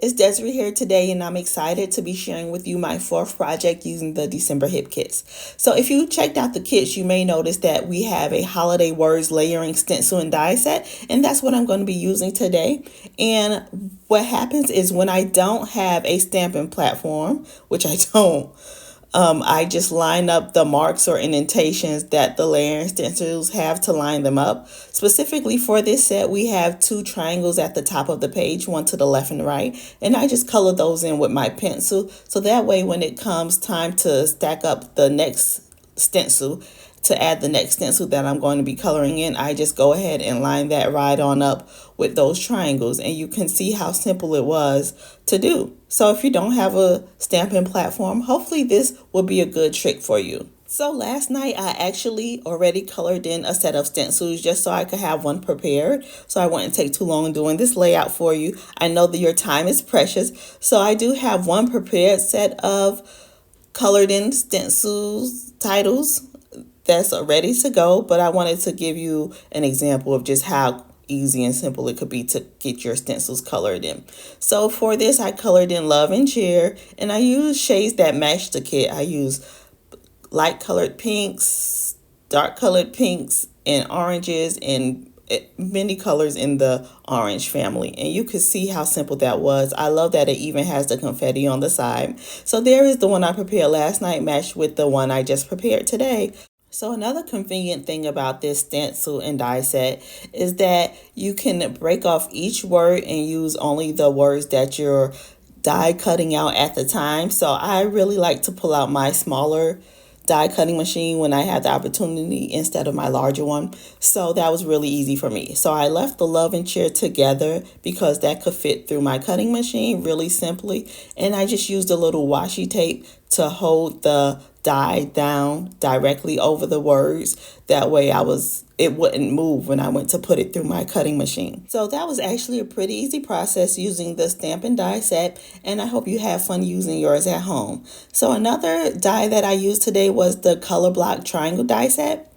It's Desiree here today, and I'm excited to be sharing with you my fourth project using the December hip kits. So if you checked out the kits, you may notice that we have a holiday words layering stencil and die set, and that's what I'm going to be using today. And what happens is when I don't have a stamping platform, which I don't, I just line up the marks or indentations that the layering stencils have to line them up. Specifically for this set, we have two triangles at the top of the page, one to the left and right, and I just color those in with my pencil. So that way when it comes time to stack up the next stencil, to add the next stencil that I'm going to be coloring in, I just go ahead and line that right on up with those triangles, and you can see how simple it was to do. So if you don't have a stamping platform, hopefully this will be a good trick for you. So last night I actually already colored in a set of stencils just so I could have one prepared. So I wouldn't take too long doing this layout for you. I know that your time is precious. So I do have one prepared set of colored in stencils titles that's ready to go, but I wanted to give you an example of just how easy and simple it could be to get your stencils colored in. So for this, I colored in Love and Cheer, and I use shades that match the kit. I use light colored pinks, dark colored pinks, and oranges, and many colors in the orange family, and you could see how simple that was. I love that it even has the confetti on the side. So there is the one I prepared last night matched with the one I just prepared today. So another convenient thing about this stencil and die set is that you can break off each word and use only the words that you're die cutting out at the time. So I really like to pull out my smaller die cutting machine when I have the opportunity instead of my larger one. So that was really easy for me. So I left the Love and Cheer together because that could fit through my cutting machine really simply. And I just used a little washi tape to hold the die down directly over the words. That way it wouldn't move when I went to put it through my cutting machine. So that was actually a pretty easy process using the stamp and die set, and I hope you have fun using yours at home. So another die that I used today was the color block triangle die set,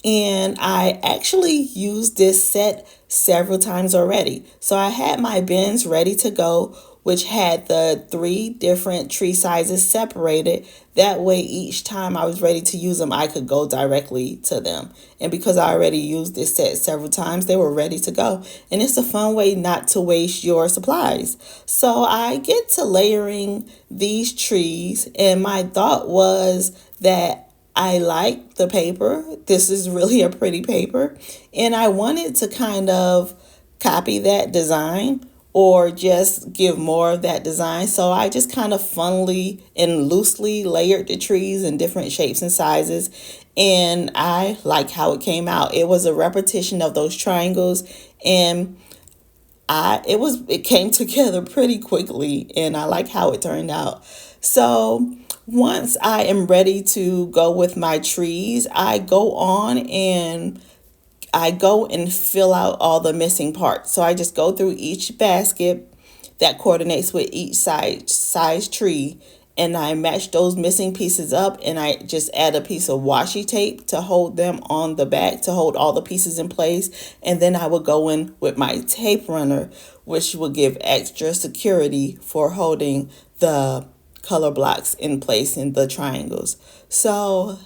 and I actually used this set several times already. So I had my bins ready to go, which had the 3 different tree sizes separated. That way each time I was ready to use them, I could go directly to them. And because I already used this set several times, they were ready to go. And it's a fun way not to waste your supplies. So I get to layering these trees, and my thought was that I like the paper. This is really a pretty paper, and I wanted to kind of copy that design or just give more of that design. So I just kind of funnily and loosely layered the trees in different shapes and sizes, and I like how it came out. It was a repetition of those triangles, and it came together pretty quickly, and I like how it turned out. So once I am ready to go with my trees, I go and fill out all the missing parts. So I just go through each basket that coordinates with each size tree, and I match those missing pieces up, and I just add a piece of washi tape to hold them on the back to hold all the pieces in place. And then I would go in with my tape runner, which will give extra security for holding the color blocks in place in the triangles. So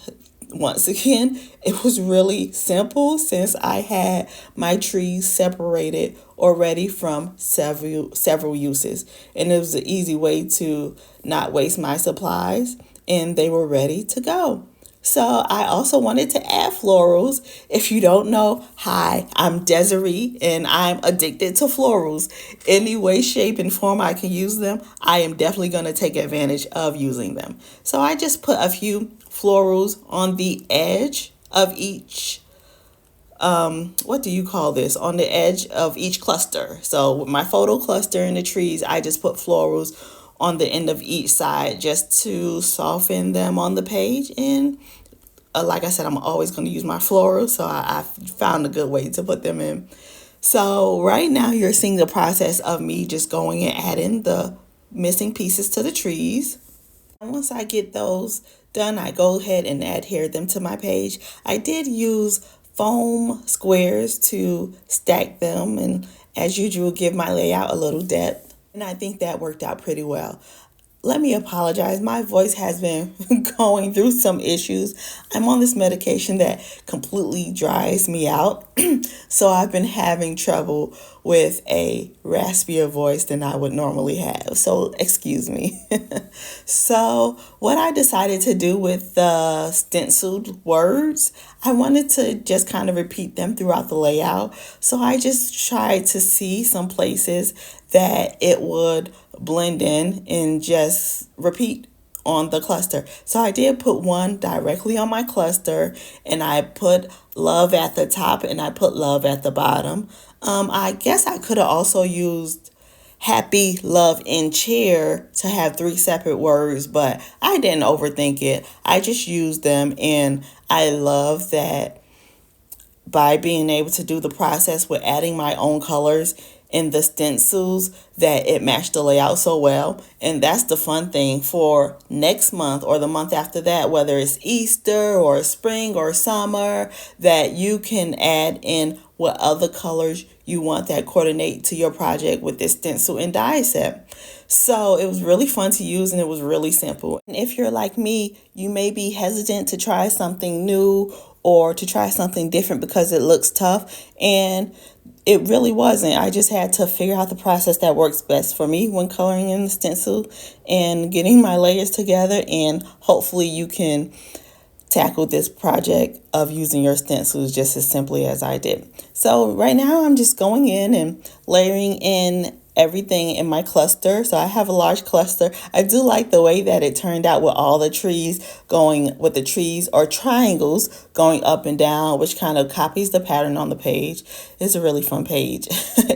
once again, it was really simple since I had my trees separated already from several uses, and it was an easy way to not waste my supplies, and they were ready to go. So I also wanted to add florals. If you don't know, hi, I'm Desiree, and I'm addicted to florals. Any way, shape, and form I can use them, I am definitely going to take advantage of using them. So I just put a few florals on the edge of each, what do you call this? On the edge of each cluster. So with my photo cluster and the trees, I just put florals on the end of each side just to soften them on the page. And like I said, I'm always going to use my florals, so I found a good way to put them in. So right now you're seeing the process of me just going and adding the missing pieces to the trees. And once I get those done, I go ahead and adhere them to my page. I did use foam squares to stack them, and as usual, give my layout a little depth. And I think that worked out pretty well. Let me apologize. My voice has been going through some issues. I'm on this medication that completely dries me out. So I've been having trouble with a raspier voice than I would normally have. So excuse me. So what I decided to do with the stenciled words, I wanted to just kind of repeat them throughout the layout. So I just tried to see some places that it would blend in and just repeat on the cluster. So I did put one directly on my cluster, and I put love at the top and I put love at the bottom. I guess I could have also used happy, love, and cheer to have three separate words, but I didn't overthink it. I just used them, and I love that by being able to do the process with adding my own colors in the stencils, that it matched the layout so well. And that's the fun thing for next month or the month after that, whether it's Easter or spring or summer, that you can add in what other colors you want that coordinate to your project with this stencil and die set. So it was really fun to use, and it was really simple. And if you're like me, you may be hesitant to try something new or to try something different because it looks tough. And it really wasn't. I just had to figure out the process that works best for me when coloring in the stencil and getting my layers together. And hopefully you can tackle this project of using your stencils just as simply as I did. So right now I'm just going in and layering in everything in my cluster. So I have a large cluster. I do like the way that it turned out with all the trees going with the trees or triangles going up and down, which kind of copies the pattern on the page. It's a really fun page.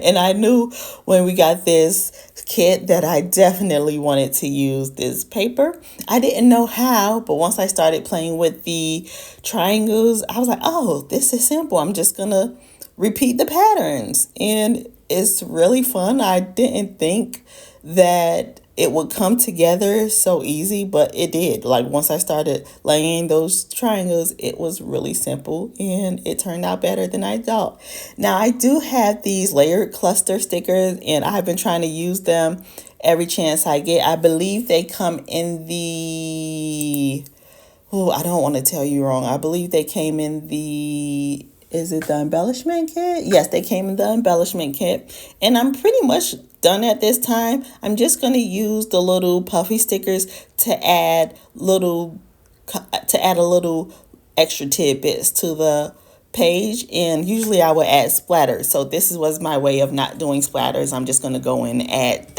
And I knew when we got this kit that I definitely wanted to use this paper. I didn't know how, but once I started playing with the triangles, I was like, oh, this is simple. I'm just gonna repeat the patterns, and it's really fun. I didn't think that it would come together so easy, but it did. Like once I started laying those triangles, it was really simple and it turned out better than I thought. Now I do have these layered cluster stickers, and I've been trying to use them every chance I get. I believe they come in the, oh, I don't want to tell you wrong. I believe they came in the, is it the embellishment kit? Yes, they came in the embellishment kit. And I'm pretty much done at this time. I'm just going to use the little puffy stickers to add a little extra tidbits to the page. And usually I would add splatters. So this was my way of not doing splatters. I'm just going to go in and add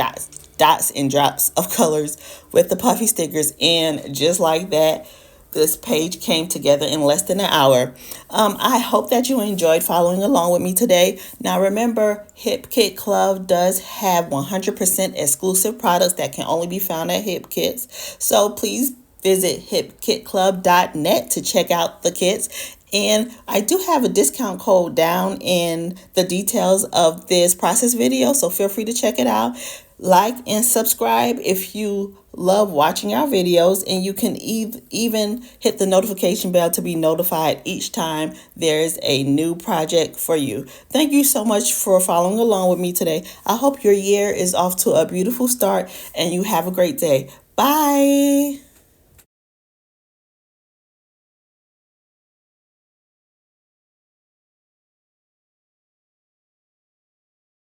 dots and drops of colors with the puffy stickers. And just like that, this page came together in less than an hour. I hope that you enjoyed following along with me today. Now remember, Hip Kit Club does have 100% exclusive products that can only be found at Hip Kits. So please visit hipkitclub.net to check out the kits. And I do have a discount code down in the details of this process video, so feel free to check it out. Like and subscribe if you love watching our videos, and you can even hit the notification bell to be notified each time there's a new project for you. Thank you so much for following along with me today. I hope your year is off to a beautiful start and you have a great day. Bye.